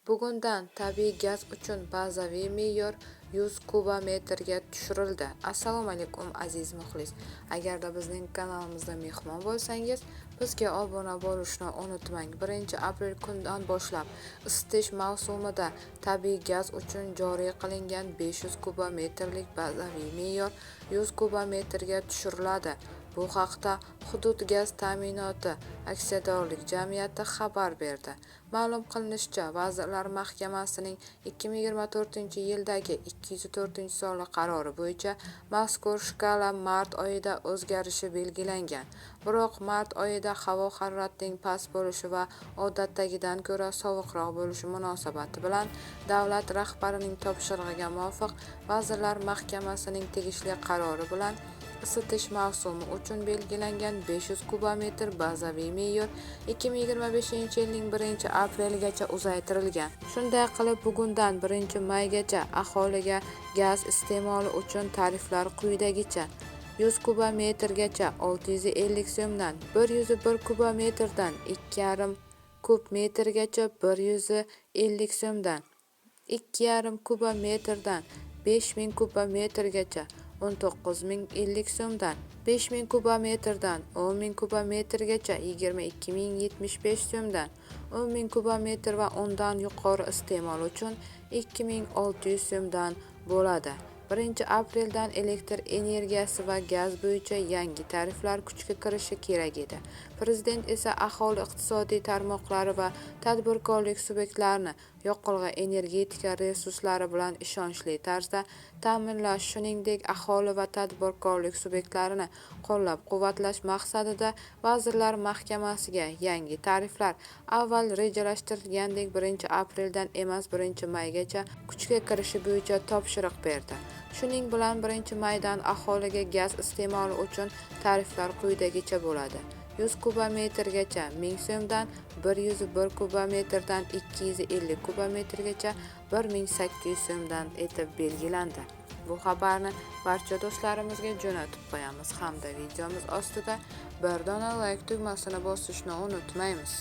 Bugundan tabiiy gaz uchun bazaviy me'yor 100 kubometrga tushirildi. Assalomu alaykum aziz muxlis. Agarda bizning kanalimizda mehmon bo'lsangiz, bizga obuna bo'lishni unutmang. 1-aprel kundan boshlab isitish mavsumida tabiiy gaz uchun joriy qilingan 500 kubometrlik bazaviy me'yor 100 kubometrga tushiriladi. Bu haqda Hudud gaz ta'minoti aksiyadorlik jamiyati xabar berdi. Ma'lum qilinishicha, Vazirlar Mahkamasining 2024-yildagi 204-sonli qarori bo'yicha mazkur shkala mart oyida o'zgarishi belgilangan. Biroq mart oyida havo haroratining past bo'lishi va odatdagidan ko'ra sovuqroq bo'lishi munosabati bilan davlat rahbarining topshirig'iga muvofiq Vazirlar Mahkamasining tegishli qarori bilan isitish mavsumi uchun belgilangan 500 kubometr bazaviy me'yor 2025-yilning 1-apreligacha uzaytirilgan. Shunday qilib, bugundan 1-maygacha aholiga gaz iste'moli uchun tariflar quyidagicha: 100 kubometrgacha 650 so'mdan, 101 kubometrdan 2,5 kub metrgacha 150 so'mdan, 2,5 kubometrdan 5000 kubometrgacha 19,050 so'mdan, 5000 kubometrdan 10,000 kubometrgacha 22,075 so'mdan, 10,000 kubometr va undan yuqori iste'mol uchun 2,600 so'mdan bo'ladi. 1-apreldan elektr energiyasi va gaz bo'yicha yangi tariflar kuchga kirishi kerak edi. Prezident esa aholi iqtisodiy tarmoqlari va tadbirkorlik subyektlarini yoqilg'i energetika resurslari bilan ishonchli tarzda ta'minlash, shuningdek aholi va tadbirkorlik subyektlarini qo'llab-quvvatlash maqsadida Vazirlar Mahkamasiga yangi tariflar avval rejalashtirilgandek 1-apreldan emas 1-maygacha kuchga kirishi bo'yicha topshiriq berdi. Shuning bilan 1-maydan aholiga gaz iste'moli uchun tariflar quyidagicha bo'ladi: 100 kubometrgacha 1000 so'mdan, 101 kubometrdan 250 kubometrgacha 1800 so'mdan etib belgilandi. Bu xabarni barcha do'stlarimizga jo'natib qo'yamiz hamda videomiz ostida bir dona like tugmasini bosishni unutmaymiz.